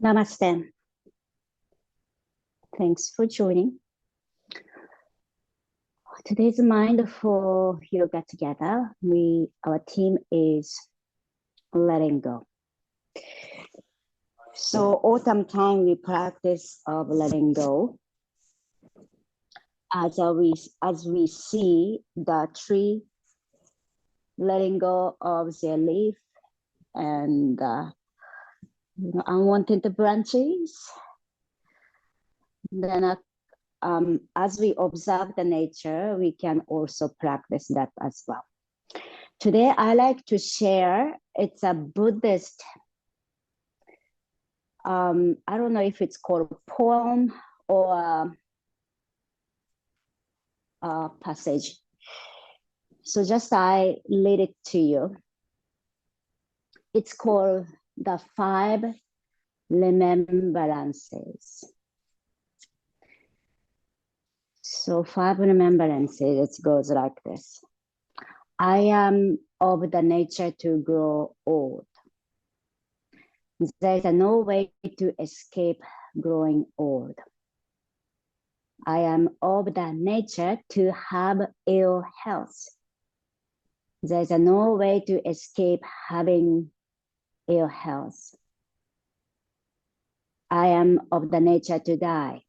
Namaste. Thanks for joining. Today's mindful yoga together. Our team is letting go. So autumn time we practice of letting go. As we see the tree letting go of their leaf and unwanted branches. Then as we observe the nature, we can also practice that as well. Today, I like to share, it's a Buddhist, I don't know if it's called poem or a passage. So just I read it to you. It's called the 5 Remembrances. So 5 remembrances, it goes like this. I am of the nature to grow old. There is no way to escape growing old. I am of the nature to have ill health. There is no way to escape having ill health. I am of the nature to die.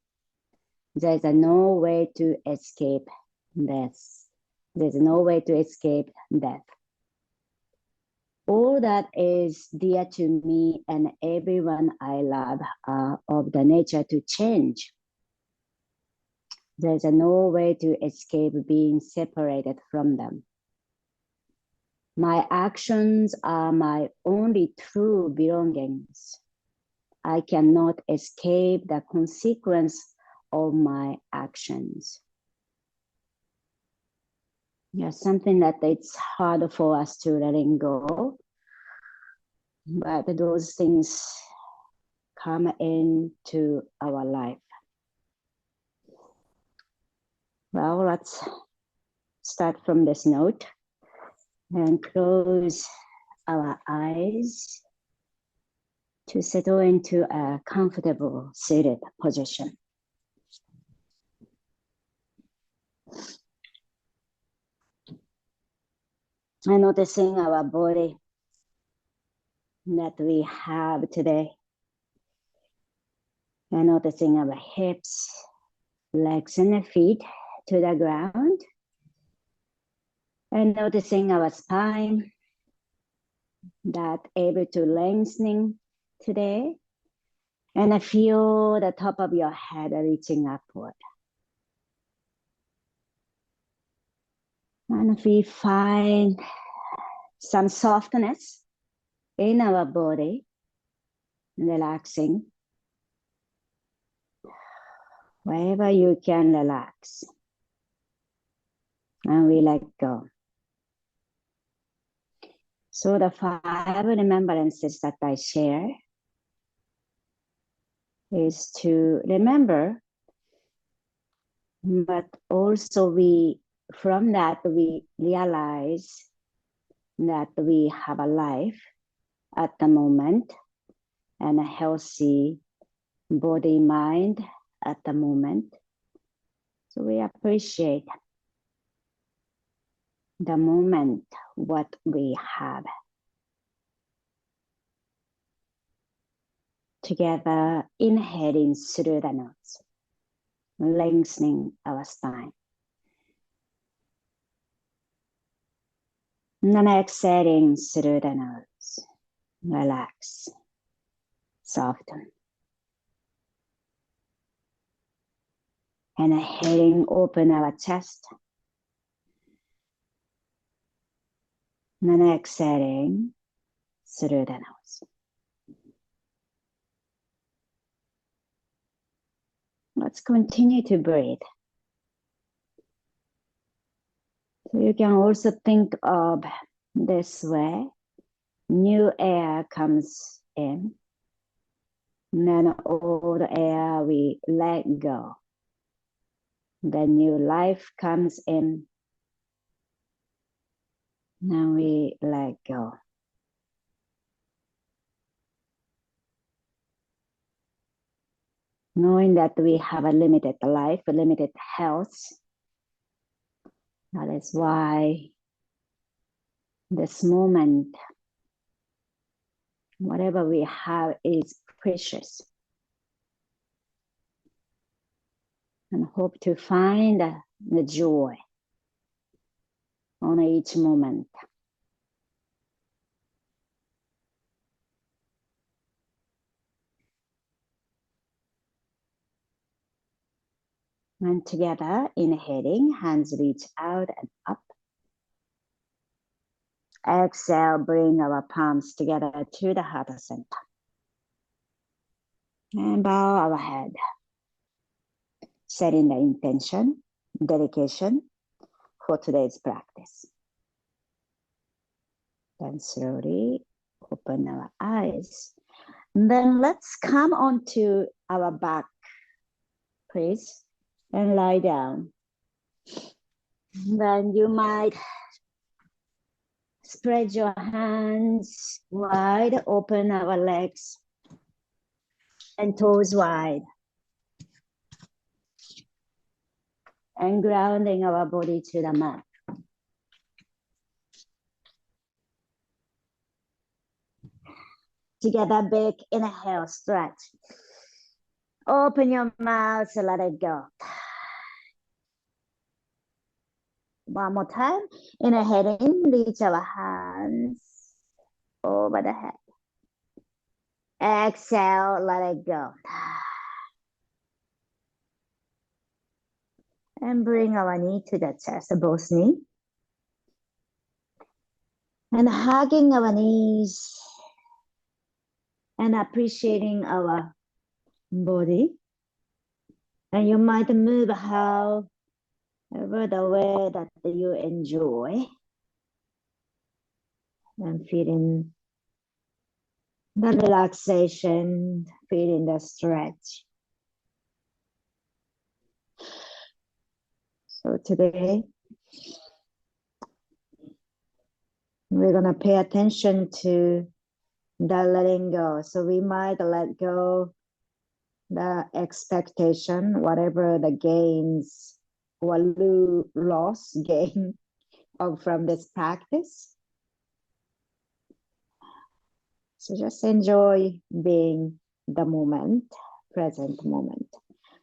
There is no way to escape death. There's no way to escape death. All that is dear to me and everyone I love are of the nature to change. There's no way to escape being separated from them. My actions are my only true belongings. I cannot escape the consequence of my actions. Yeah, something that it's hard for us to letting go, but those things come into our life. Well, let's start from this note and close our eyes to settle into a comfortable seated position. And noticing our body that we have today. And noticing our hips, legs and feet to the ground. And noticing our spine that able to lengthening today. And I feel the top of your head reaching upward. And we find some softness in our body, relaxing. Wherever you can relax. And we let go. So the 5 remembrances that I share is to remember, but also from that we realize that we have a life at the moment and a healthy body, mind at the moment. So we appreciate the moment, what we have. Together, inhaling through the nose, lengthening our spine. And then exhaling through the nose, relax, soften. And inhaling, open our chest. And then exhaling through the nose. Let's continue to breathe. So you can also think of this way. New air comes in. And then all the air we let go. Then new life comes in. Now we let go. knowing that we have a limited life, a limited health. That is why this moment, whatever we have is precious. And hope to find the joy on each moment. And together, inhaling, hands reach out and up. Exhale, bring our palms together to the heart center. And bow our head. Setting the intention, dedication for today's practice. Then slowly open our eyes. And then let's come onto our back, please, and lie down. Then you might spread your hands wide, open our legs and toes wide. And grounding our body to the mat. Together, big inhale, stretch. Open your mouth, let it go. One more time. Inhaling, reach our hands over the head. Exhale, let it go. And bring our knee to the chest, both knees. And hugging our knees. And appreciating our body. And you might move however the way that you enjoy. And feeling the relaxation, feeling the stretch. So today, we're going to pay attention to the letting go. So we might let go the expectation, whatever the gains or loss gain from this practice. So just enjoy being the moment, present moment.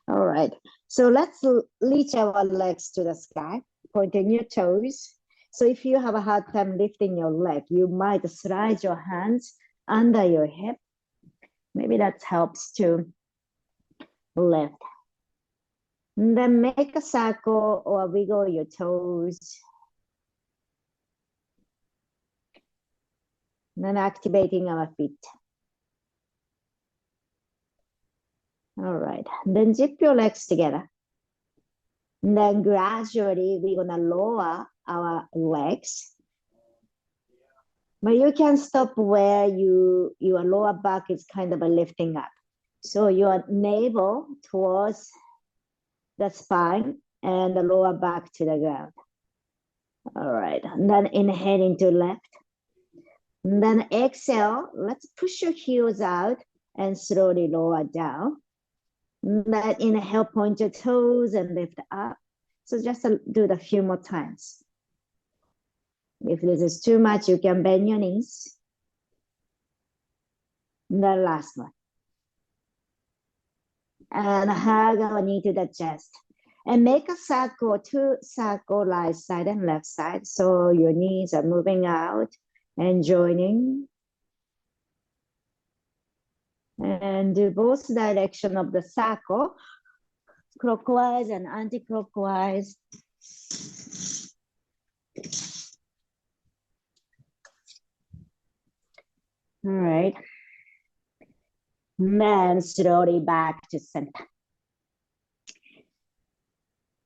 All right, so let's reach our legs to the sky, pointing your toes. So if you have a hard time lifting your leg, you might slide your hands under your hip. Maybe that helps to lift. And then make a circle or wiggle your toes. And then activating our feet. All right, then zip your legs together. And then gradually we're gonna lower our legs. But you can stop where your lower back is kind of lifting up. So your navel towards the spine and the lower back to the ground. All right, and then inhale into left. And then exhale, let's push your heels out and slowly lower down. And then inhale, point your toes and lift up. So just do it a few more times. If this is too much, you can bend your knees. And the last one. And hug our knee to the chest. And make a circle, 2 circles, right side and left side. So your knees are moving out and joining. And do both direction of the circle, clockwise and anti-clockwise. All right. Then slowly back to center.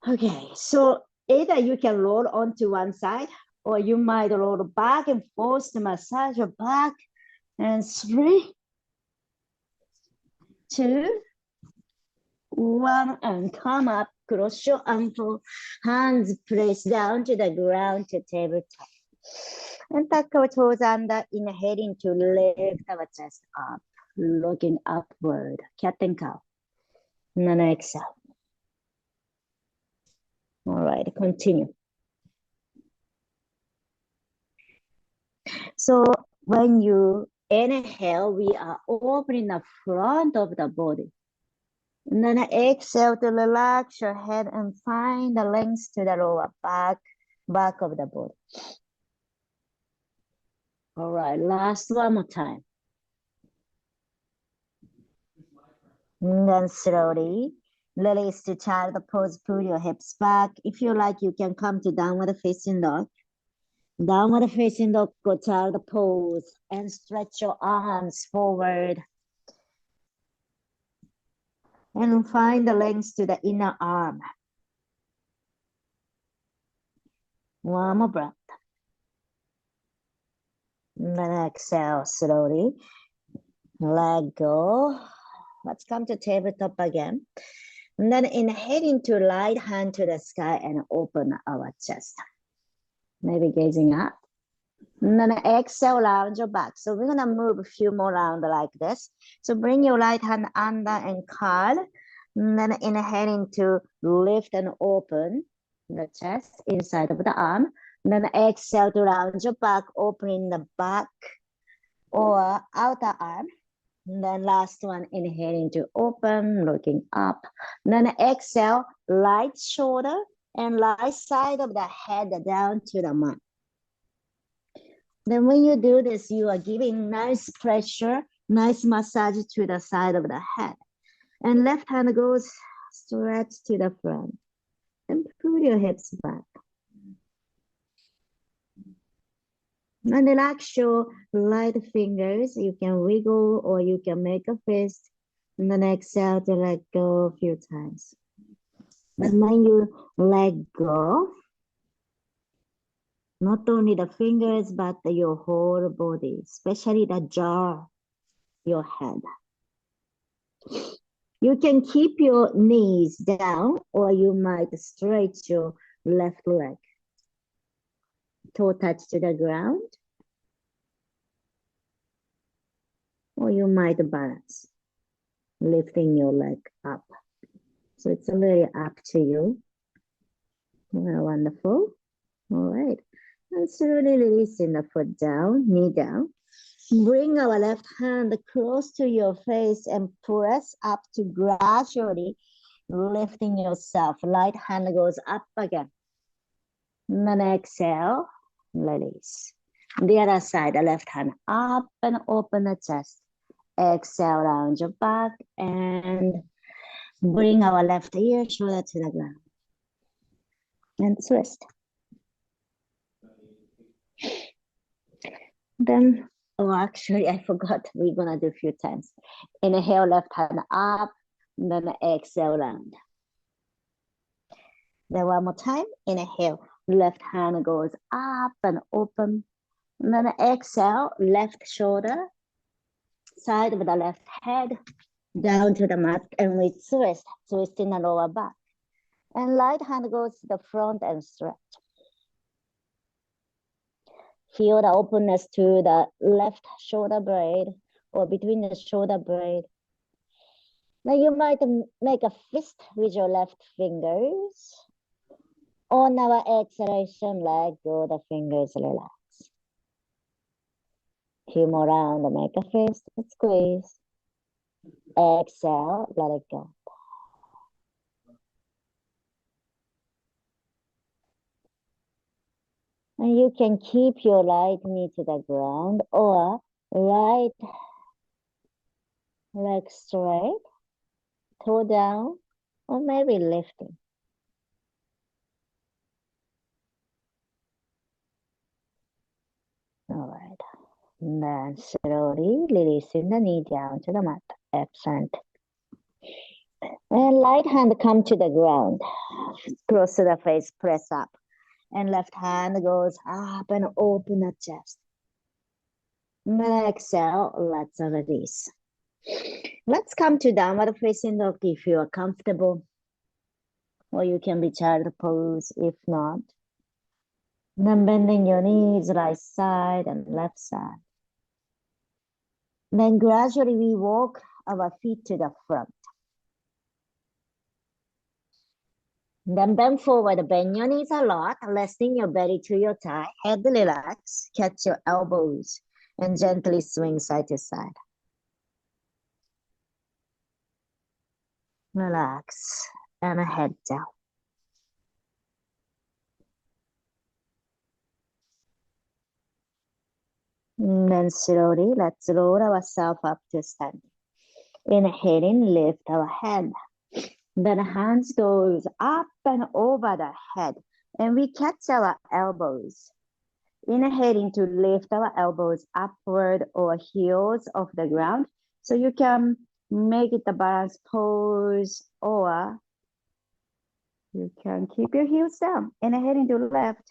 Okay, so either you can roll onto one side or you might roll back and forth to massage your back. And 3, 2, 1, and come up, cross your ankle, hands press down to the ground to tabletop. And tuck our toes under, inhaling to lift our chest up, looking upward, cat and cow. And then exhale. All right, continue. So when you inhale, we are opening the front of the body. And then exhale to relax your head and find the length to the lower back of the body. All right, last one more time. And then slowly release to child pose, pull your hips back. If you like, you can come to downward facing dog. Downward facing dog, go child pose and stretch your arms forward. And find the length to the inner arm. One more breath. And then exhale slowly. Let go. Let's come to tabletop again. And then inhaling to right hand to the sky and open our chest. Maybe gazing up. And then exhale, round your back. So we're gonna move a few more rounds like this. So bring your right hand under and curl. And then inhaling to lift and open the chest inside of the arm. And then exhale to round your back, opening the back or outer arm. And then last one, inhaling to open, looking up. And then exhale, right shoulder and right side of the head down to the mat. Then when you do this, you are giving nice pressure, nice massage to the side of the head. And left hand goes stretch to the front. And pull your hips back. And relax your right fingers. You can wiggle or you can make a fist. And then exhale to let go a few times. And when you let go, not only the fingers, but your whole body, especially the jaw, your head. You can keep your knees down or you might stretch your left leg. Toe touch to the ground. Or you might balance, lifting your leg up. So it's really up to you. Well, wonderful. All right. And slowly releasing the foot down, knee down. Bring our left hand close to your face and press up to gradually lifting yourself. Right hand goes up again. And then exhale, release. The other side, the left hand up and open the chest. Exhale, round your back and bring our left ear, shoulder to the ground. And twist. Then, oh, actually, I forgot. We're going to do a few times. Inhale, left hand up. And then exhale, round. Then one more time. Inhale, left hand goes up and open. And then exhale, left shoulder, side of the left head, down to the mat, and we twist, twisting the lower back. And right hand goes to the front and stretch. Feel the openness to the left shoulder blade or between the shoulder blade. Now you might make a fist with your left fingers. On our exhalation, let go the fingers, relax. Few more rounds, make a fist, squeeze. Exhale, let it go. And you can keep your right knee to the ground or right leg straight, toe down, or maybe lifting. All right. And then slowly releasing the knee down to the mat. Excellent. And right hand come to the ground. Close to the face, press up. And left hand goes up and open the chest. And then exhale, let's release. Let's come to downward facing dog if you are comfortable. Or you can be child pose if not. And then bending your knees, right side and left side. Then gradually we walk our feet to the front. Then bend forward, bend your knees a lot, resting your belly to your thigh, head relax, catch your elbows, and gently swing side to side. Relax, and head down. And then slowly, let's roll ourselves up to standing. Inhaling, lift our head. Then hands goes up and over the head, and we catch our elbows. Inhaling to lift our elbows upward or heels off the ground. So you can make it a balance pose, or you can keep your heels down. Inhaling to left.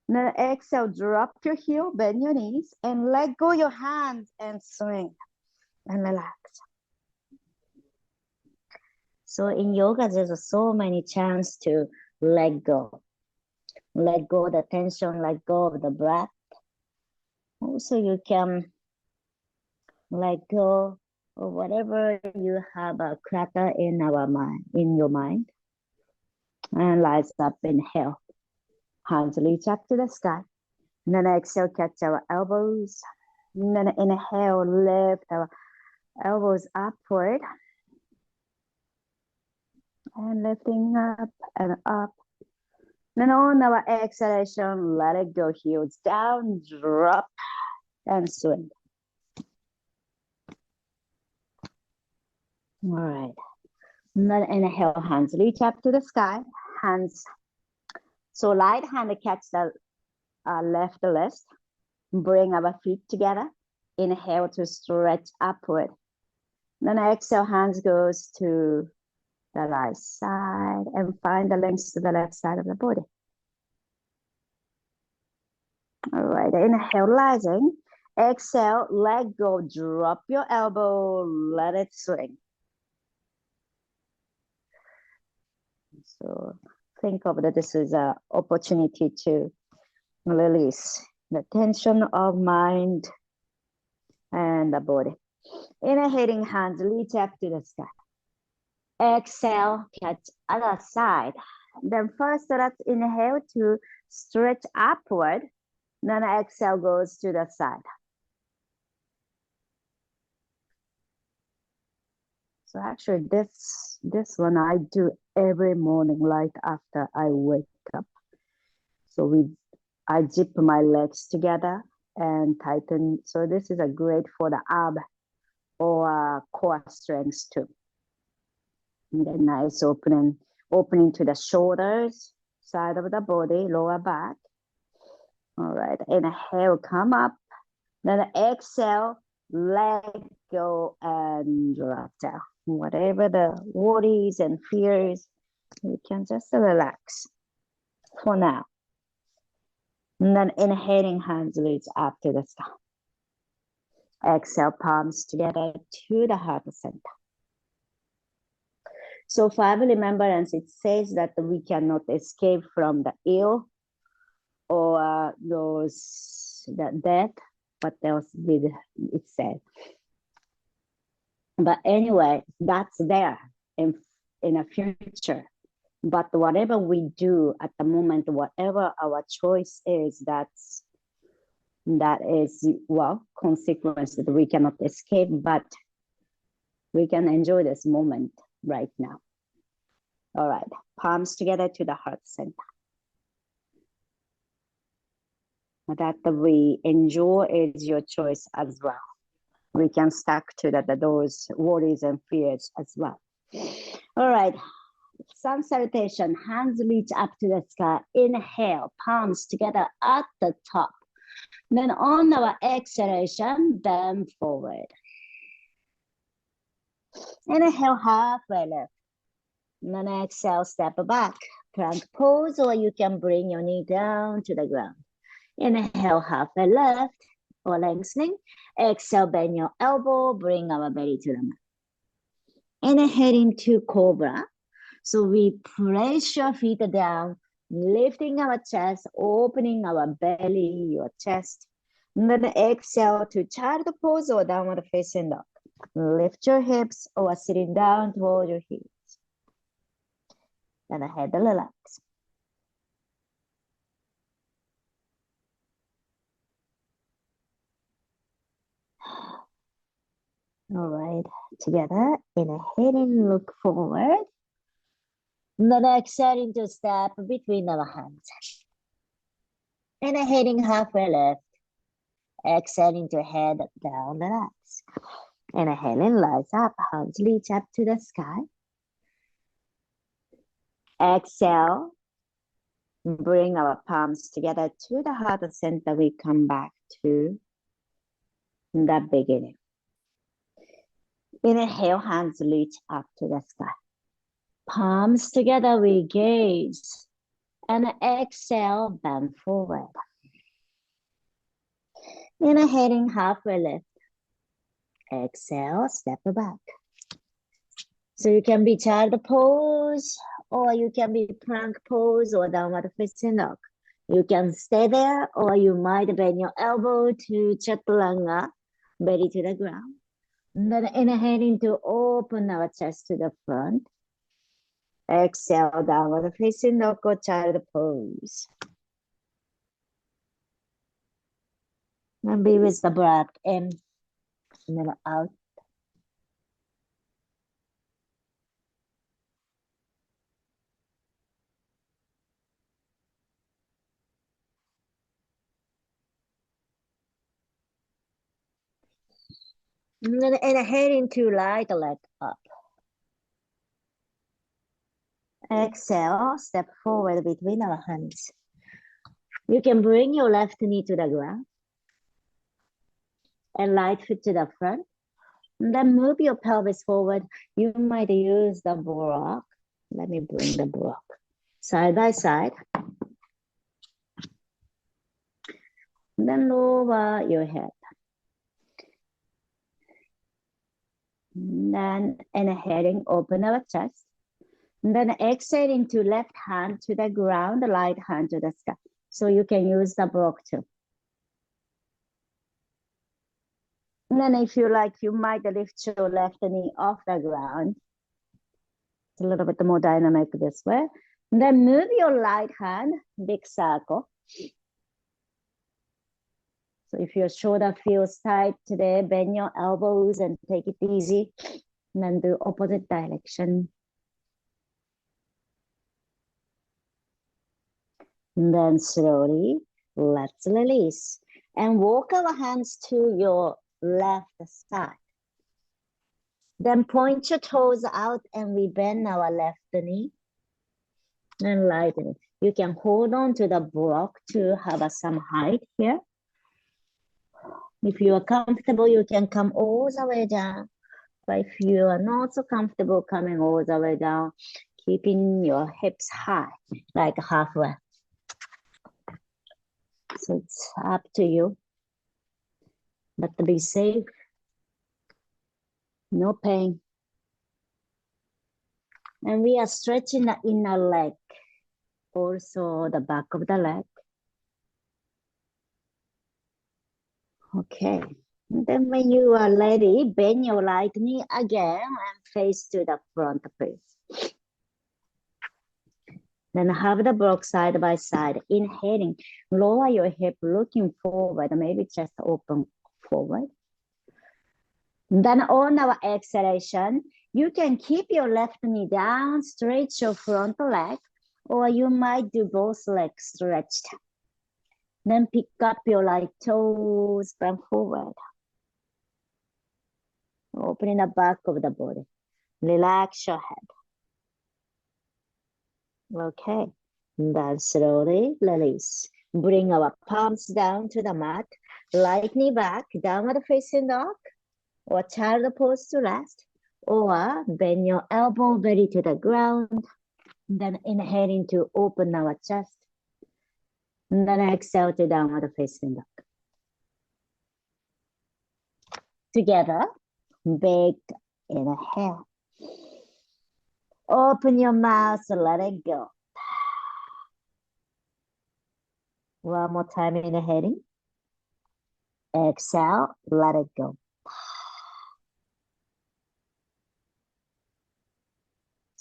Then exhale, drop your heel, bend your knees, and let go your hands and swing and relax. So in yoga, there's so many chances to let go. Let go the tension, let go of the breath. Also, you can let go of whatever you have a clutter in your mind. And rise up, inhale. Hands reach up to the sky. And then exhale, catch our elbows. And then inhale, lift our elbows upward. And lifting up and up. Then on our exhalation, let it go, heels down, drop, and swing. All right. And then inhale, hands reach up to the sky. Hands. So right hand catch the left wrist. Bring our feet together. Inhale to stretch upward. Then exhale, hands goes to the right side and find the length to the left side of the body. All right, inhale, rising. Exhale, let go, drop your elbow, let it swing. So think of that this is an opportunity to release the tension of mind and the body. Inhaling, hands reach up to the sky. Exhale, catch other side. Then first let's inhale to stretch upward. Then exhale goes to the side. So actually this one I do every morning right after I wake up. So I zip my legs together and tighten. So this is a great for the ab or core strength too. And then nice opening to the shoulders, side of the body, lower back. All right, inhale, come up. Then exhale, let go and drop down. Whatever the worries and fears, you can just relax for now. And then inhaling, hands reach up to the sky. Exhale, palms together to the heart center. So for remembrance, it says that we cannot escape from the ill or the death. What else did it say? But anyway, that's there in a future. But whatever we do at the moment, whatever our choice is, that is, well, consequence that we cannot escape, but we can enjoy this moment right now. All right, palms together to the heart center. That we enjoy is your choice as well. We can stack to those worries and fears as well. All right, sun salutation, hands reach up to the sky. Inhale, palms together at the top. Then on our exhalation, bend forward. Inhale, halfway lift. And then exhale, step back. Plank pose, or you can bring your knee down to the ground. Inhale, halfway lift or lengthening. Exhale, bend your elbow, bring our belly to the mat. Inhaling to cobra. So we place your feet down, lifting our chest, opening our belly, your chest. And then exhale to child pose or downward facing dog. Lift your hips or sitting down toward your heels. Then head relax. All right, together, inhaling, look forward. Then exhaling to step between our hands. Inhaling halfway left. Exhaling to head down, relax. Inhaling, lights up, hands reach up to the sky. Exhale, bring our palms together to the heart center. We come back to the beginning. Inhale, hands reach up to the sky. Palms together, we gaze. And exhale, bend forward. Inhaling, halfway lift. Exhale, step back. So you can be child pose, or you can be plank pose or downward facing dog. You can stay there, or you might bend your elbow to chaturanga, belly to the ground. And then inhaling to open our chest to the front. Exhale, downward facing dog or child pose. And be with the breath in and then out. And then inhaling to light the leg up. Exhale, step forward between our hands. You can bring your left knee to the ground and right foot to the front. And then move your pelvis forward. You might use the block. Let me bring the block. Side by side. And then lower your head. And then inhaling, open our chest. And then exhaling to left hand to the ground, right hand to the sky. So you can use the block too. And then if you like, you might lift your left knee off the ground. It's a little bit more dynamic this way. And then move your right hand, big circle. So if your shoulder feels tight today, bend your elbows and take it easy. And then do opposite direction. And then slowly, let's release. And walk our hands to your left side. Then point your toes out and we bend our left knee and right knee. You can hold on to the block to have some height here. If you are comfortable, you can come all the way down. But if you are not so comfortable coming all the way down, keeping your hips high, like halfway. So it's up to you. But to be safe, no pain. And we are stretching the inner leg, also the back of the leg. Okay. And then when you are ready, bend your right knee again and face to the front face. Then have the block side by side. Inhaling, lower your hip, looking forward, maybe just open forward. Then on our exhalation, you can keep your left knee down, stretch your front leg, or you might do both legs stretched. Then pick up your right toes, bend forward. Opening the back of the body. Relax your head. Okay. And then slowly release. Bring our palms down to the mat. Right knee back, downward facing dog, or child pose to rest, or bend your elbow belly to the ground. Then inhaling to open our chest. And then exhale to downward facing dog. Together, big inhale. Open your mouth, let it go. One more time, inhaling. Exhale, let it go.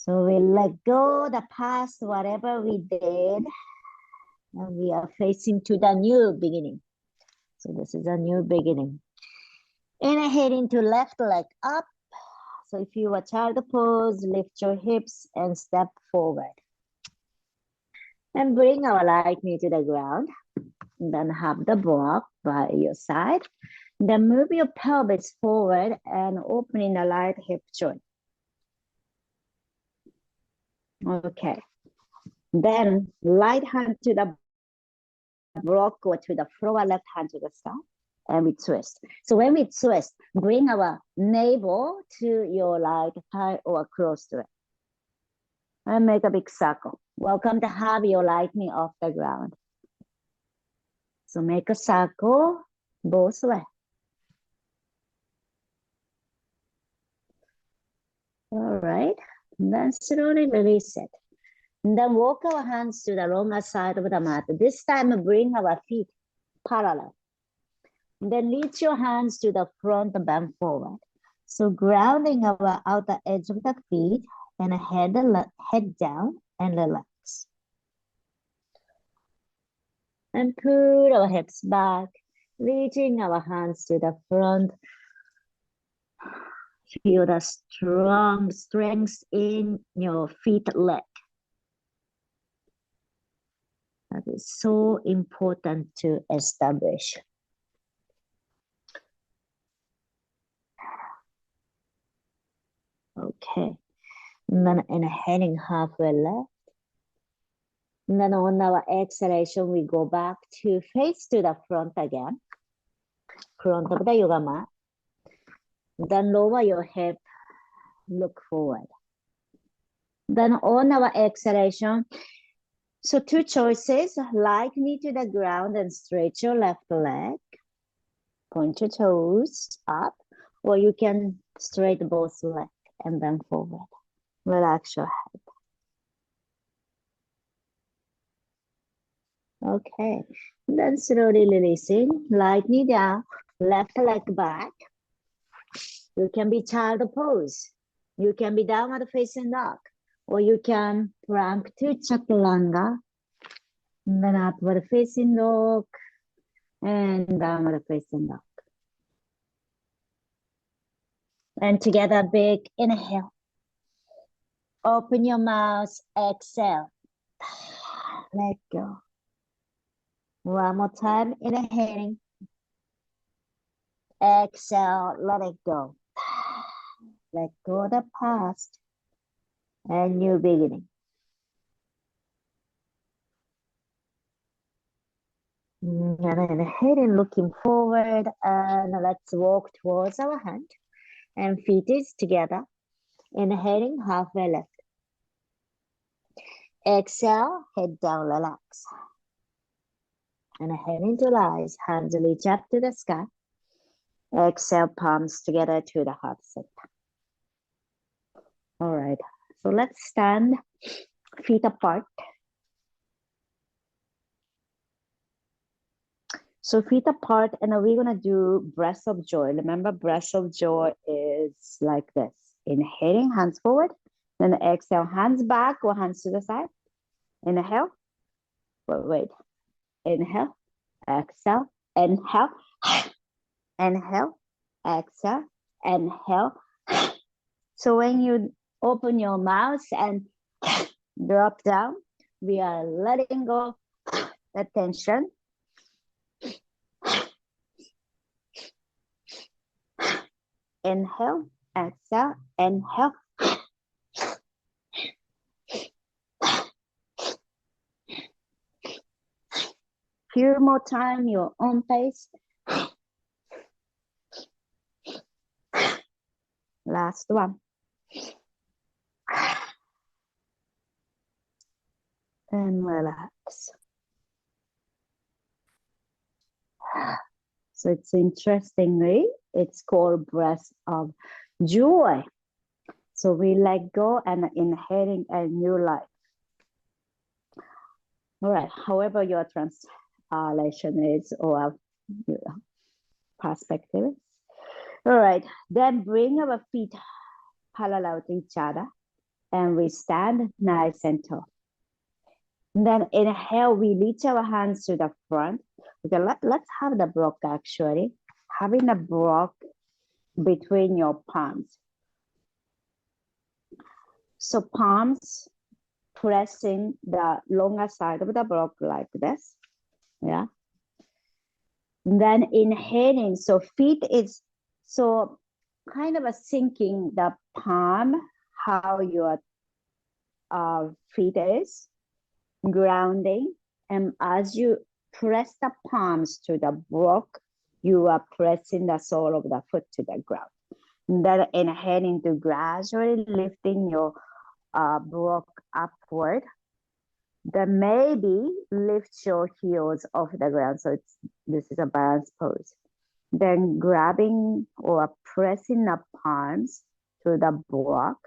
So we let go the past, whatever we did, and we are facing to the new beginning. So this is a new beginning. Inhale into left leg up. So if you are child pose, lift your hips and step forward. And bring our right knee to the ground. Then have the block by your side. Then move your pelvis forward and opening the right hip joint. Okay. Then right hand to the block or to the floor, left hand to the side, and we twist. So when we twist, bring our navel to your right thigh or close to it. And make a big circle. Welcome to have your right knee off the ground. So make a circle both ways. All right. Then slowly release it. And then walk our hands to the longer side of the mat. This time bring our feet parallel. And then reach your hands to the front and bend forward. So grounding our outer edge of the feet and head down and relax. And pull our hips back, reaching our hands to the front. Feel the strong strength in your feet leg. That is so important to establish. Okay. And then inhaling halfway left. And then on our exhalation, we go back to face to the front again. Front of the yoga mat. Then lower your hip, look forward. Then on our exhalation, so two choices, right knee to the ground and stretch your left leg. Point your toes up, or you can straight both legs and then forward. Relax your head. Okay, then slowly releasing, right knee down, left leg back. You can be child pose. You can be downward facing dog, or you can plank to chaturanga, and then upward facing dog, and downward facing dog. And together, big inhale. Open your mouth, exhale. Let go. One more time, inhaling. Exhale, let it go. Let go of the past and new beginning. And inhaling, looking forward, and let's walk towards our hand and feet is together. Inhaling, halfway left. Exhale, head down, relax. Inhaling to rise, hands reach up to the sky. Exhale, palms together to the heart center. All right, so let's stand, feet apart. So feet apart, and we're gonna do breath of joy. Remember, breath of joy is like this. Inhaling, hands forward. Then exhale, hands back or hands to the side. Inhale. Wait. Inhale. Exhale. Inhale. Inhale. Exhale. Inhale. So when you open your mouth and drop down, we are letting go the tension. Inhale, exhale, inhale. Few more time, your own pace. Last one. And relax. So it's interestingly, it's called breath of joy. So we let go and inhaling a new life. All right, however your translation is or perspective is. All right, then bring our feet parallel to each other. and we stand nice and tall. And then inhale, we reach our hands to the front. Okay, let's have the block actually. Having a block between your palms. So palms pressing the longer side of the block like this. Yeah. And then inhaling, so feet is so kind of a sinking the palm, how your feet is, grounding. And as you press the palms to the block, you are pressing the sole of the foot to the ground. And then inhaling to gradually lifting your block upward. Then maybe lift your heels off the ground. So this is a balance pose. Then grabbing or pressing the palms to the block.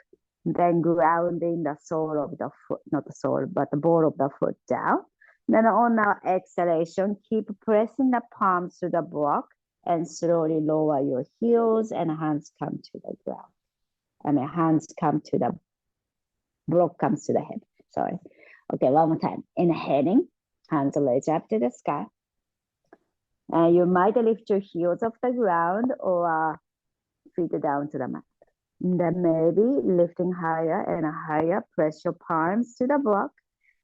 Then grounding the sole of the foot, not the sole, but the ball of the foot down. Then on our exhalation, keep pressing the palms to the block and slowly lower your heels and hands come to the ground. I mean, hands come to the block comes to the head. Sorry. Okay, one more time. Inhaling, hands raise up to the sky. You might lift your heels off the ground or feet down to the mat. Then maybe lifting higher and higher, press your palms to the block.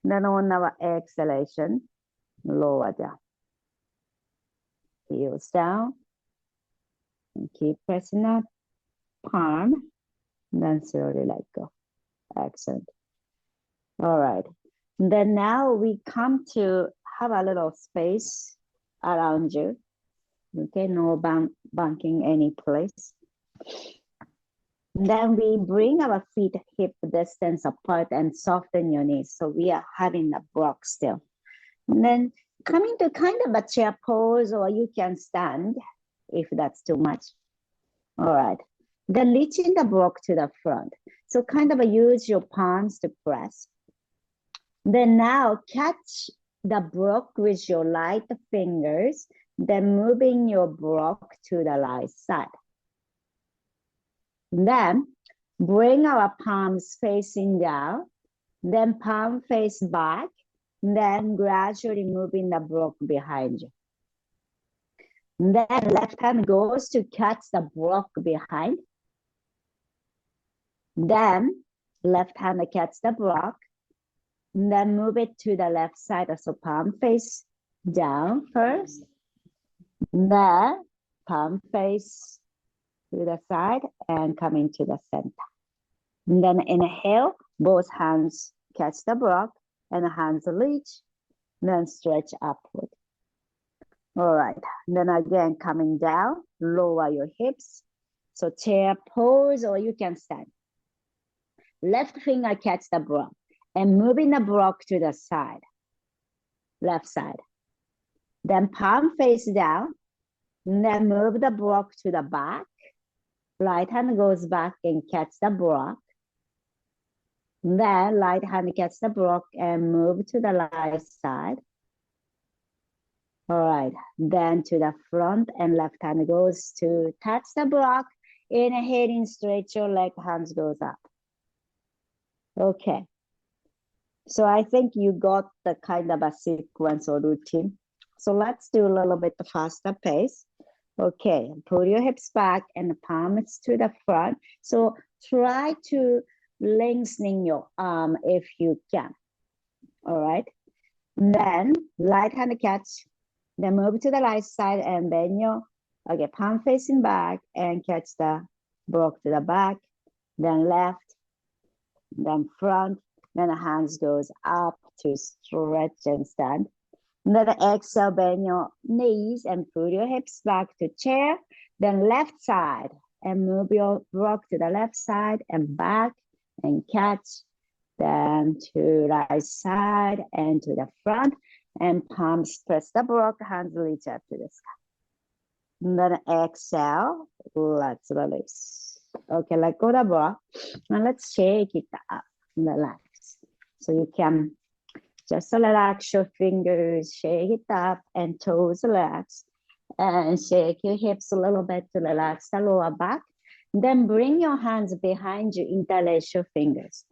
Then on our exhalation, lower down. Heels down. And keep pressing that palm. Then slowly let go. Excellent. All right. Then now we come to have a little space around you. Okay, no bunking any place. Then we bring our feet hip distance apart and soften your knees. So we are having a block still. And then coming to kind of a chair pose, or you can stand if that's too much. All right. Then reaching the block to the front. So kind of use your palms to press. Then now catch the block with your right fingers, then moving your block to the right side. Then bring our palms facing down, then palm face back, then gradually moving the block behind you. Then left hand goes to catch the block behind. Then left hand catch the block. Then move it to the left side, so palm face down first. Then palm face to the side and coming to the center. And then inhale, both hands catch the block and hands reach, then stretch upward. All right, then again coming down, lower your hips. So chair pose or you can stand. Left finger catch the block and moving the block to the side, left side. Then palm face down, then move the block to the back. Right hand goes back and catch the block. Then right hand catch the block and move to the right side. All right, then to the front and left hand goes to touch the block. Inhaling, stretch your leg, hands goes up. Okay. So I think you got the kind of a sequence or routine. So let's do a little bit faster pace. Okay, pull your hips back and the palms to the front. So try to lengthening your arm if you can. All right. Then right hand catch, then move to the right side and then your palm facing back and catch the block to the back, then left, then front. Then the hands goes up to stretch and stand. And then exhale, bend your knees and pull your hips back to chair. Then left side and move your block to the left side and back and catch. Then to right side and to the front. And palms press the block, hands reach up to the sky. And then exhale, let's release. Okay, let go the block. And let's shake it up, relax. So you can just relax your fingers, shake it up and toes relax. And shake your hips a little bit to relax the lower back. Then bring your hands behind you, interlace your fingers.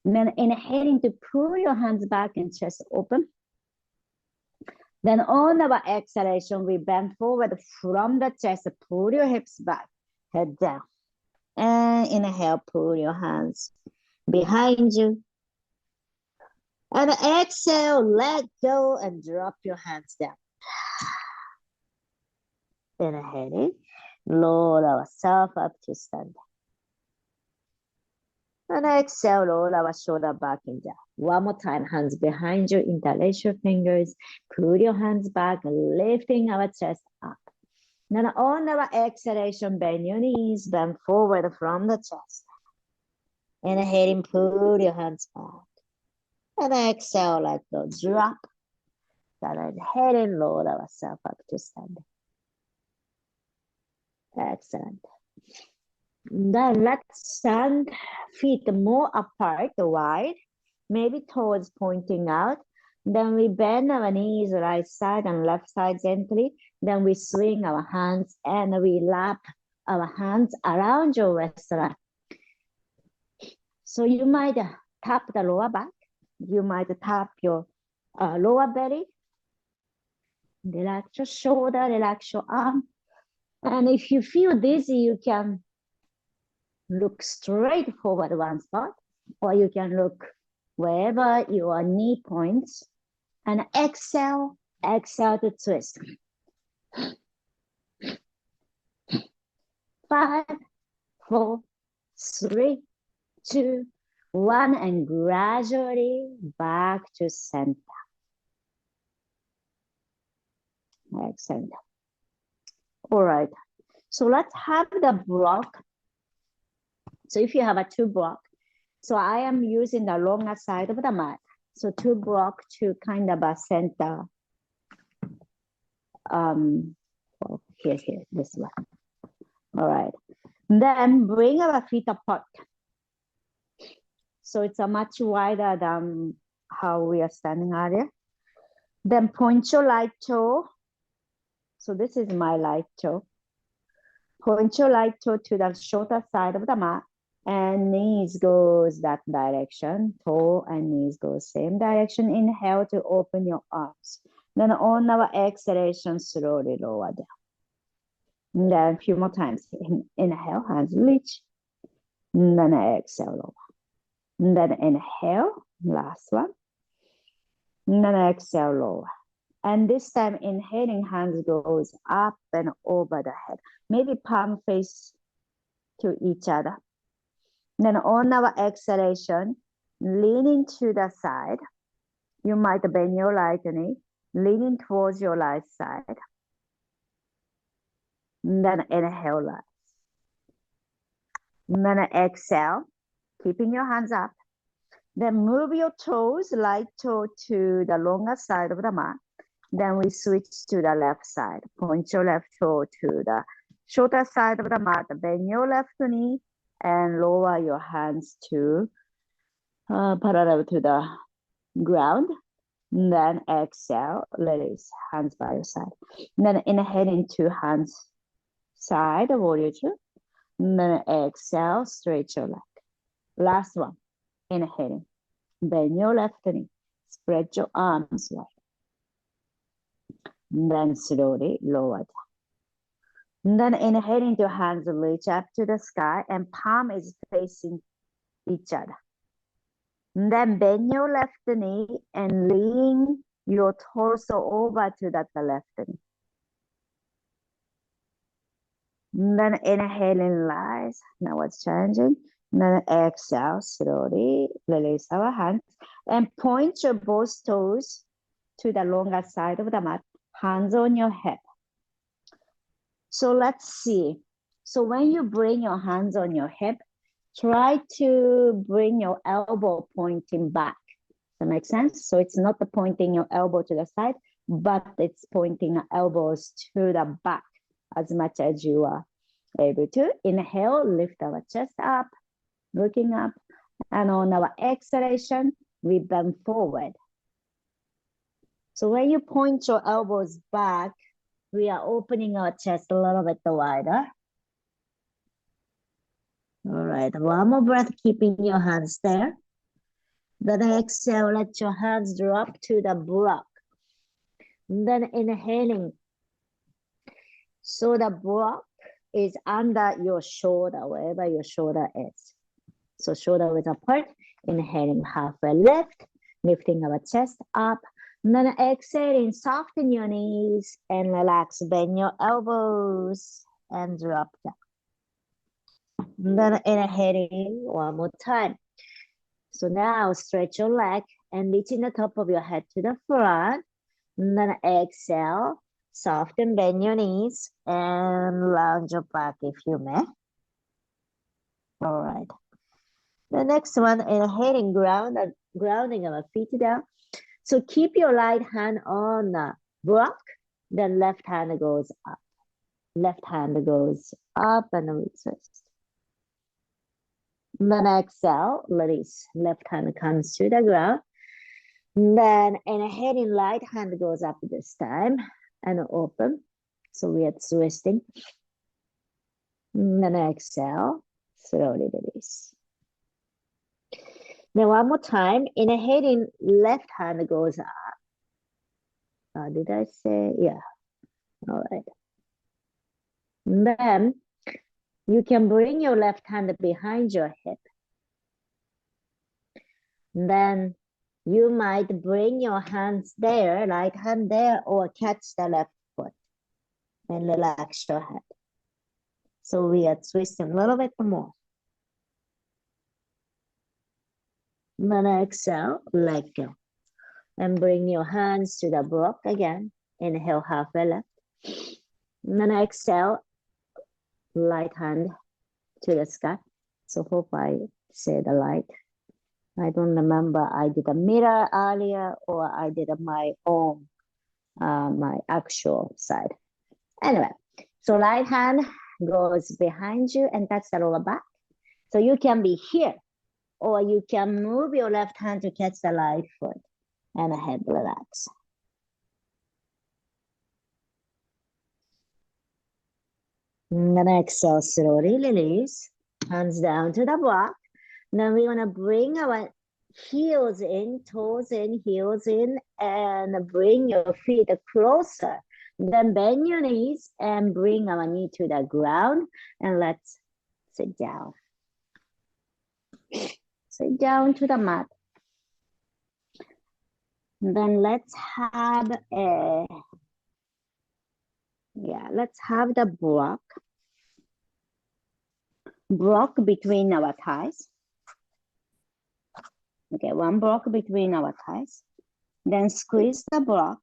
And then inhaling to pull your hands back and chest open. Then on our exhalation, we bend forward from the chest, pull your hips back, head down. And inhale, pull your hands behind you. And exhale, let go and drop your hands down. Inhaling, lower ourselves up to stand. And exhale, roll our shoulder back and down. One more time, hands behind you, interlace your fingers, pull your hands back, lifting our chest up. Then on our exhalation, bend your knees, bend forward from the chest. Inhaling, pull your hands back. And exhale, let go, drop. Then inhaling, lower ourselves up to stand. Excellent. Then let's stand feet more apart, wide, maybe toes pointing out. Then we bend our knees right side and left side gently. Then we swing our hands and we lap our hands around your waistline. So you might tap the lower back. You might tap your lower belly. Relax your shoulder, relax your arm. And if you feel dizzy, you can look straight forward one spot, or you can look wherever your knee points. And exhale, exhale to twist. 5, 4, 3, 2, 1, and gradually back to center. Excellent. All right, so let's have the block. So if you have a 2 block, so I am using the longer side of the mat. So 2 block to kind of a center. Well, here, this one. All right. Then bring our feet apart. So it's a much wider than how we are standing earlier. Then point your light toe. So this is my light toe. Point your light toe to the shorter side of the mat. And knees goes that direction. Toe and knees go same direction. Inhale to open your arms. Then on our exhalation, slowly lower down. And then a few more times. Inhale, hands reach. And then exhale, lower. And then inhale, last one. And then exhale, lower. And this time, inhaling, hands goes up and over the head. Maybe palm face to each other. Then on our exhalation, leaning to the side. You might bend your right knee, leaning towards your right side. And then inhale, left. And then exhale, keeping your hands up. Then move your toes, right toe to the longer side of the mat. Then we switch to the left side. Point your left toe to the shorter side of the mat. Bend your left knee and lower your hands to parallel to the ground. And then exhale, release, hands by your side. And then inhaling to hands side, warrior two. And then exhale, straight your leg. Last one, inhaling. Bend your left knee, spread your arms wide. And then slowly lower down. And then inhaling to hands reach up to the sky and palm is facing each other. And then bend your left knee and lean your torso over to that left knee. And then inhaling, rise. Now it's changing. And then exhale, slowly release our hands and point your both toes to the longer side of the mat. Hands on your hip. So let's see. So when you bring your hands on your hip, try to bring your elbow pointing back. Does that make sense? So it's not pointing your elbow to the side, but it's pointing your elbows to the back as much as you are able to. Inhale, lift our chest up, looking up. And on our exhalation, we bend forward. So when you point your elbows back, we are opening our chest a little bit wider. All right, one more breath, keeping your hands there. Then exhale, let your hands drop to the block. Then inhaling. So the block is under your shoulder, wherever your shoulder is. So shoulder width apart, inhaling halfway lift, lifting our chest up. And then exhaling, soften your knees and relax, bend your elbows and drop down. And then inhaling one more time. So now stretch your leg and reaching the top of your head to the front. And then exhale, soften, bend your knees and lounge your back if you may. All right. The next one, inhaling, grounding our feet down. So keep your right hand on the block, then left hand goes up. Left hand goes up and we twist. Then exhale, release. Left hand comes to the ground. Then inhaling, right hand goes up this time and open. So we are twisting. Then exhale, slowly release. Then one more time, inhaling, left hand goes up. Did I say? Yeah. All right. Then you can bring your left hand behind your hip. Then you might bring your hands there, right hand there, or catch the left foot and relax your head. So we are twisting a little bit more. Then exhale, let go. And bring your hands to the block again. Inhale, halfway left. And then exhale, right hand to the sky. So hope I said the light. I don't remember I did a mirror earlier or I did my own, my actual side. Anyway, so right hand goes behind you and that's the lower back. So you can be here or you can move your left hand to catch the right foot and head relax. And then exhale, slowly release, hands down to the block. Then we're gonna bring our heels in, toes in, heels in, and bring your feet closer. Then bend your knees and bring our knee to the ground and let's sit down. Sit down to the mat. Then let's have the block between our thighs. Okay, one block between our thighs. Then squeeze the block.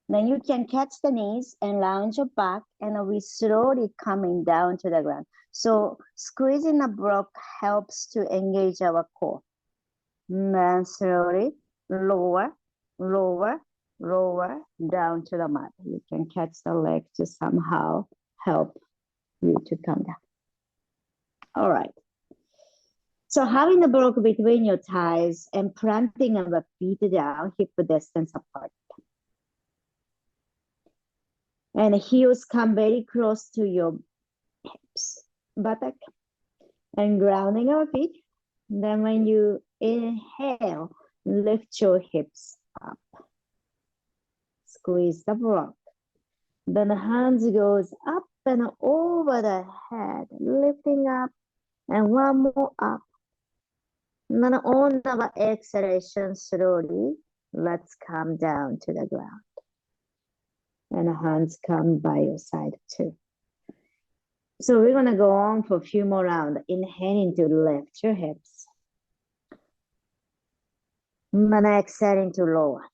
Then you can catch the knees and lounge your back and we slowly coming down to the ground. So squeezing the block helps to engage our core. And then slowly lower, lower, lower down to the mat. You can catch the leg to somehow help you to come down. All right. So having the block between your thighs and planting our feet down, hip distance apart. And heels come very close to your hips, buttock, and grounding our feet. Then when you inhale, lift your hips up. Squeeze the block. Then the hands goes up and over the head, lifting up, and one more up. And then on our exhalation, slowly, let's come down to the ground. And the hands come by your side too. So we're gonna go on for a few more rounds. Inhaling to lift your hips. And then exhaling to lower.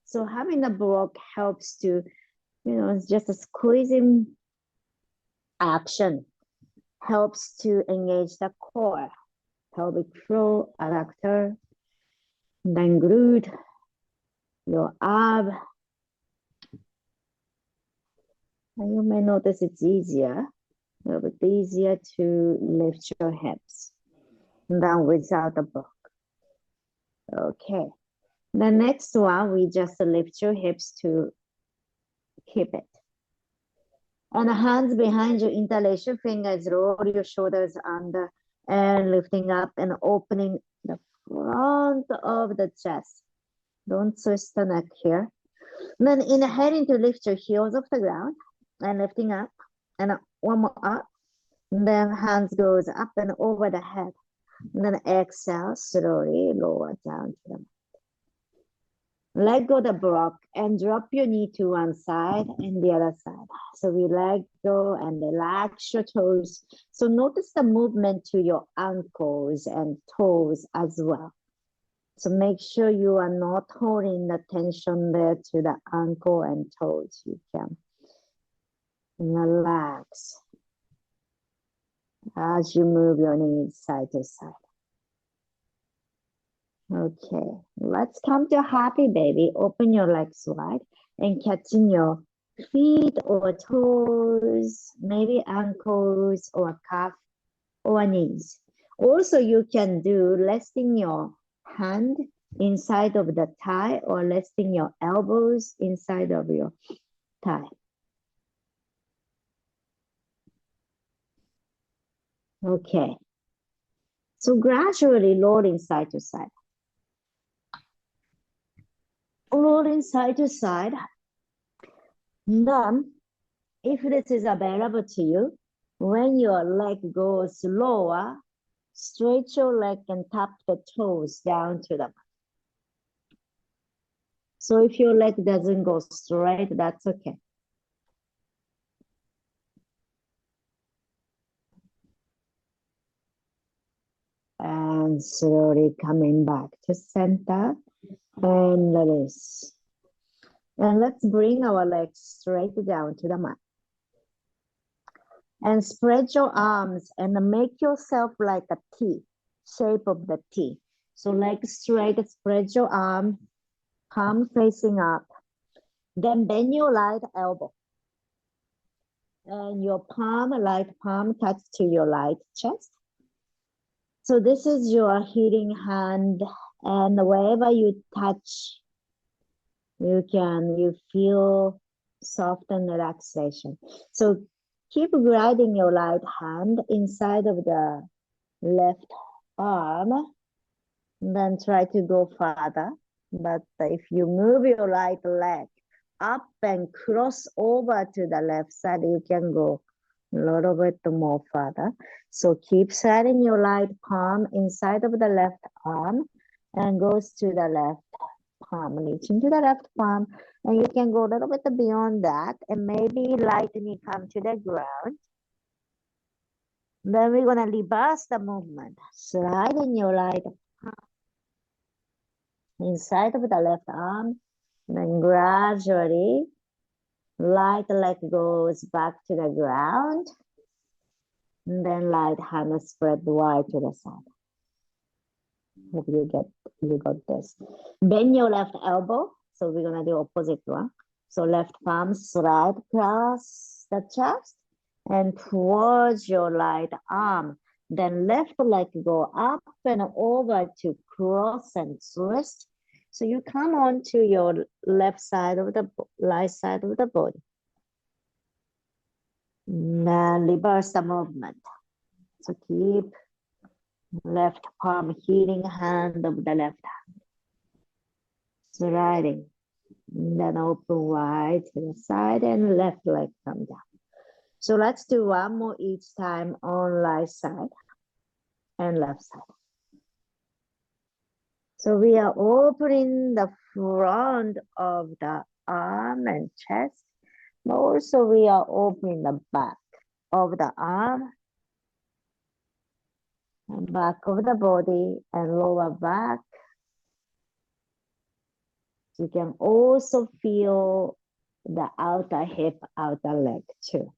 So having the block helps to, it's just a squeezing action. Helps to engage the core. Pelvic floor, adductor, then glute, your ab. And you may notice it's easier, a little bit easier to lift your hips than without the block. Okay. The next one, we just lift your hips to keep it. And the hands behind you, interlace your fingers, roll your shoulders under, and lifting up and opening the front of the chest. Don't twist the neck here. Then inhaling to lift your heels off the ground and lifting up. And one more up. And then hands goes up and over the head. And then exhale, slowly lower down to the mat. Let go the block and drop your knee to one side and the other side. So we let go and relax your toes. So notice the movement to your ankles and toes as well. So make sure you are not holding the tension there to the ankle and toes. You can relax as you move your knees side to side. Okay, let's come to happy baby. Open your legs wide and catching your feet or toes, maybe ankles or calf or knees. Also, you can do resting your hand inside of the thigh or resting your elbows inside of your thigh. Okay. So gradually rolling side to side. Rolling side to side. Then, if this is available to you, when your leg goes lower, stretch your leg and tap the toes down to the mat. So if your leg doesn't go straight, that's okay. And slowly coming back to center and release. And let's bring our legs straight down to the mat. And spread your arms and make yourself like a T, shape of the T. So legs straight, spread your arm, palm facing up. Then bend your right elbow. And your right palm touch to your right chest. So this is your healing hand. And wherever you touch, you feel soft and relaxation. So keep gliding your right hand inside of the left arm. Then try to go farther. But if you move your right leg up and cross over to the left side, you can go a little bit more further. So keep sliding your right palm inside of the left arm and goes to the left palm, reaching to the left palm. And you can go a little bit beyond that and maybe lightly come to the ground. Then we're going to reverse the movement. Sliding your right palm inside of the left arm. Then gradually, right leg goes back to the ground. And then right hand spread wide to the side. Hope you got this. Bend your left elbow. So we're gonna do opposite one. So left palm slide across the chest and towards your right arm. Then left leg go up and over to cross and twist. So you come on to your left side of the right side of the body. Then reverse the movement. So keep left palm healing hand of the left hand. Sliding. Then open wide to the side and left leg come down. So let's do one more each time on right side and left side. So we are opening the front of the arm and chest. But also we are opening the back of the arm and back of the body and lower back. You can also feel the outer hip, outer leg too.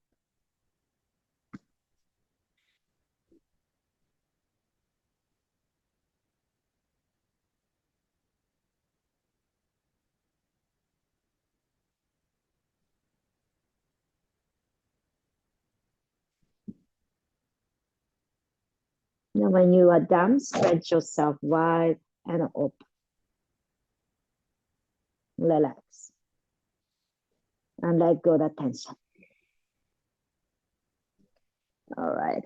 Now when you are done, spread yourself wide and open. Relax. And let go the tension. All right.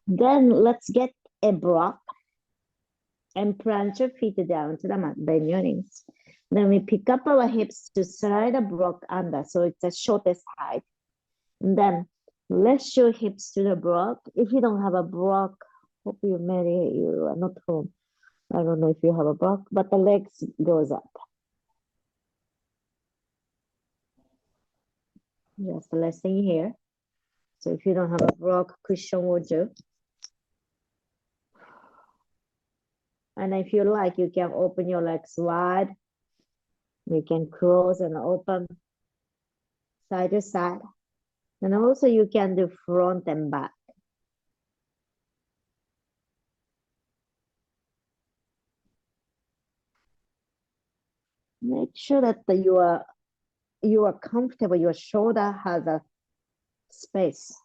Then let's get a block and plant your feet down to the mat, bend your knees. Then we pick up our hips to slide the block under, so it's the shortest height. And then lift your hips to the block. If you don't have a block, hope you marry, you are not home. I don't know if you have a block, but the legs goes up. Just resting here. So if you don't have a block, cushion will do. And if you like, you can open your legs wide. You can close and open side to side. And also you can do front and back. Make sure that you are comfortable. Your shoulder has a space.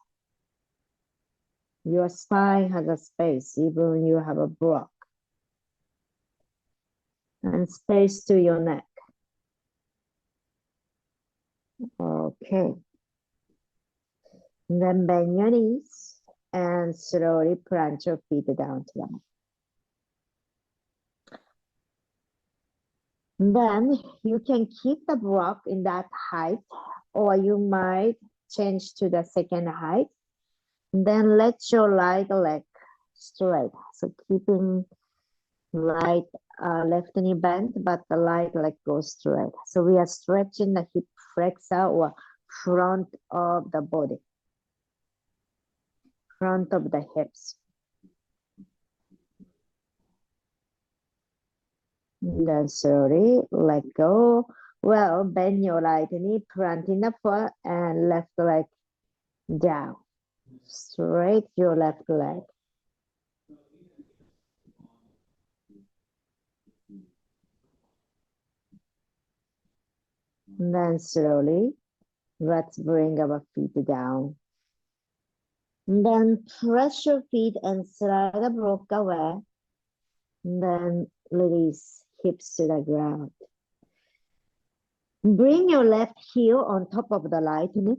Your spine has a space, even when you have a block. And space to your neck. Okay. And then bend your knees and slowly plant your feet down to the mat. Then you can keep the block in that height, or you might change to the second height. Then let your right leg straight. So keeping right left knee bent, but the right leg goes straight. So we are stretching the hip flexor or front of the body, front of the hips. Then slowly let go. Well, bend your right knee, planting the foot, and left leg down. Straight your left leg. And then slowly, let's bring our feet down. And then press your feet and slide the block away. And then release hips to the ground. Bring your left heel on top of the right knee.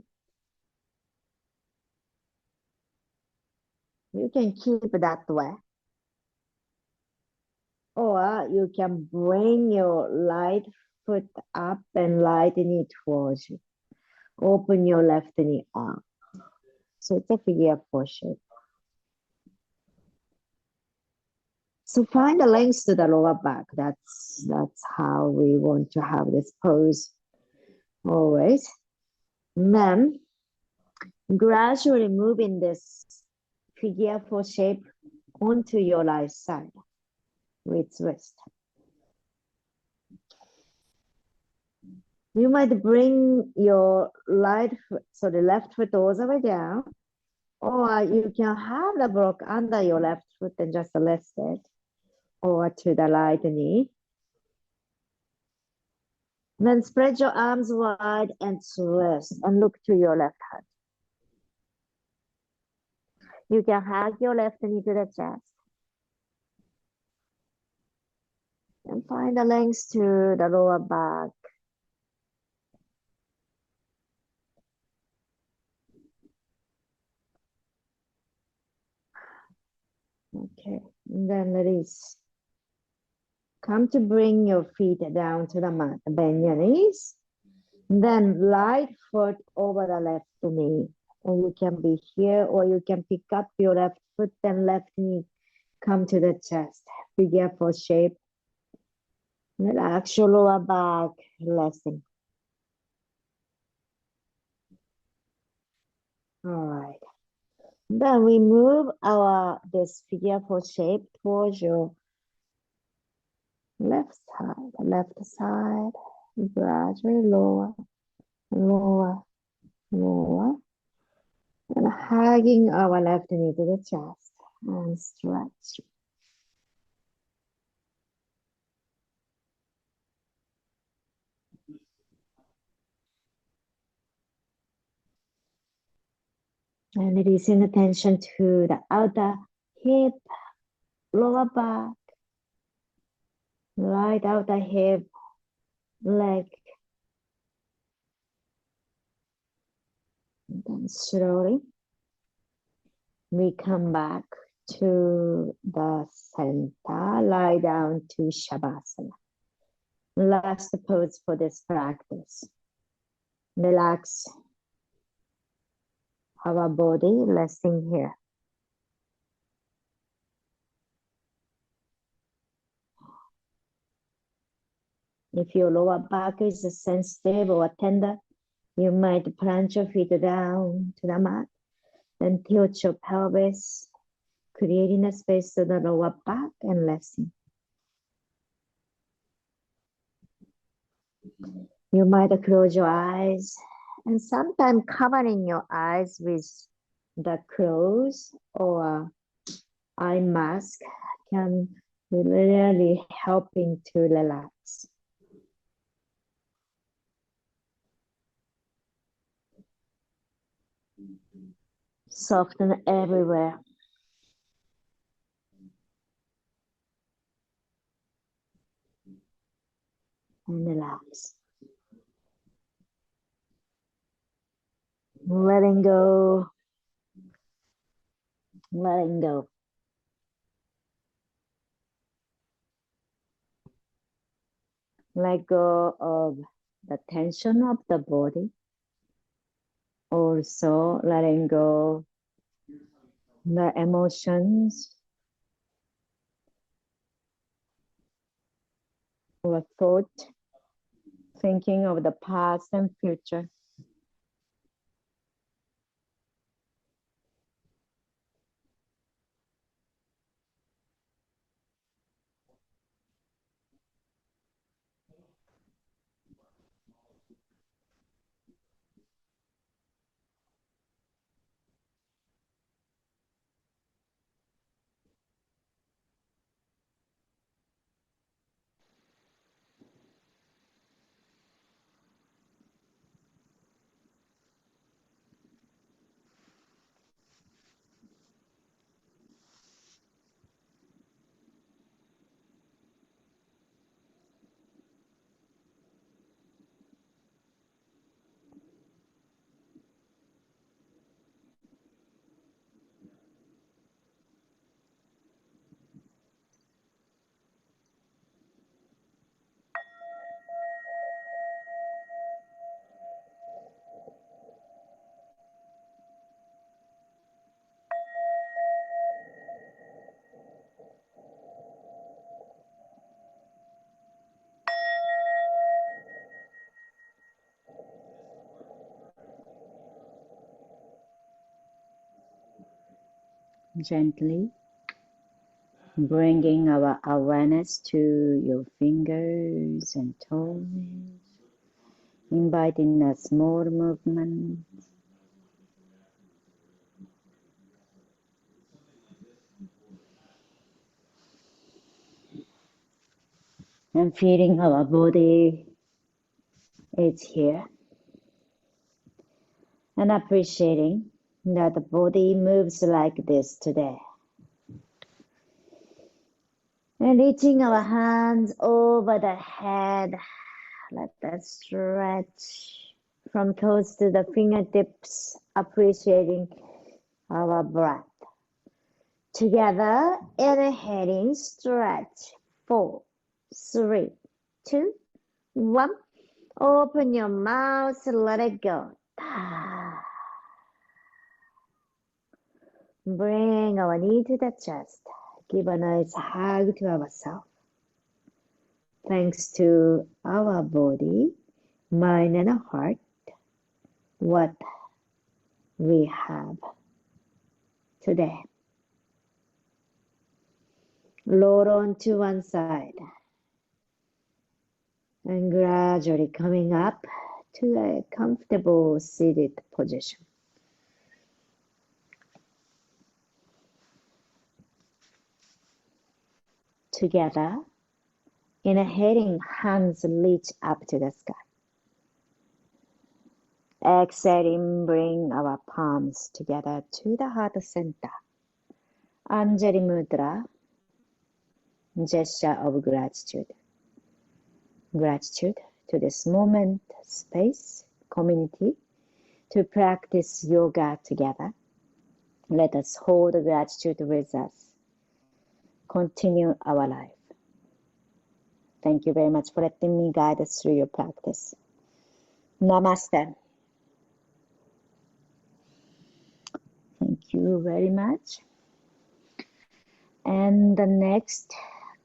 You can keep that way. Or you can bring your right foot up and right knee towards you. Open your left knee up. So it's a figure 4 shape. So find the length to the lower back. That's how we want to have this pose always. And then gradually moving this figure 4 shape onto your right side with twist. You might bring your right foot, so the left foot all the way down, or you can have the block under your left foot and just rest it, or to the right knee. Then spread your arms wide and twist and look to your left hand. You can hug your left knee to the chest. And find the length to the lower back. Okay, and then release. Come to bring your feet down to the mat. Bend your knees. Then right foot over the left knee. And you can be here, or you can pick up your left foot and left knee. Come to the chest. Figure 4 shape. Relax your lower back. Resting. All right. Then we move this figure 4 shape towards your left side, gradually lower, lower, lower, and hugging our left knee to the chest and stretch. And releasing the tension to the outer hip, lower back, right outer hip, leg. And then slowly we come back to the center, lie down to Shavasana. Last pose for this practice. Relax our body, resting here. If your lower back is sensitive or tender, you might plant your feet down to the mat and tilt your pelvis, creating a space to the lower back and resting. You might close your eyes and sometimes covering your eyes with the clothes or eye mask can really helping to relax. Soften everywhere. And relax. Letting go. Letting go. Let go of the tension of the body. Also letting go the emotions or thought, thinking of the past and future. Gently bringing our awareness to your fingers and toes, inviting a small movement. And feeling our body is here. And appreciating that the body moves like this today. And reaching our hands over the head, let us stretch from toes to the fingertips, appreciating our breath. Together, inhaling, stretch. 4, 3, 2, 1. Open your mouth, let it go. Bring our knee to the chest. Give a nice hug to ourselves. Thanks to our body, mind, and heart, what we have today. Roll on to one side and gradually coming up to a comfortable seated position. Together, inhaling, hands reach up to the sky. Exhaling, bring our palms together to the heart center. Anjali Mudra, gesture of gratitude. Gratitude to this moment, space, community, to practice yoga together. Let us hold gratitude with us. Continue our life. Thank you very much for letting me guide us through your practice. Namaste. Thank you very much. And the next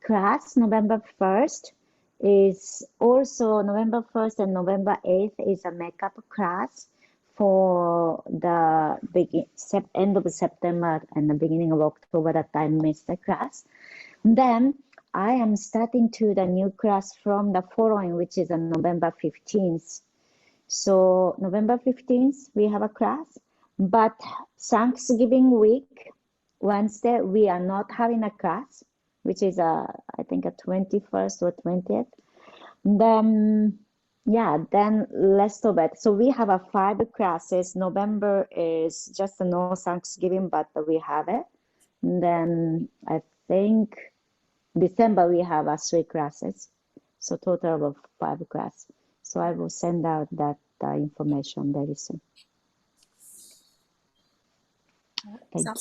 class, November 1st, is also November 1st and November 8th is a makeup class for the end of September and the beginning of October that I missed the class. Then I am starting to the new class from the following, which is on November 15th. So November 15th, we have a class, but Thanksgiving week, Wednesday, we are not having a class, which is I think a 21st or 20th. Then, yeah, then rest of it. So we have a 5 classes. November is just no Thanksgiving, but we have it. And then I think December we have 3 classes. So total of 5 classes. So I will send out that information very soon. Thank you.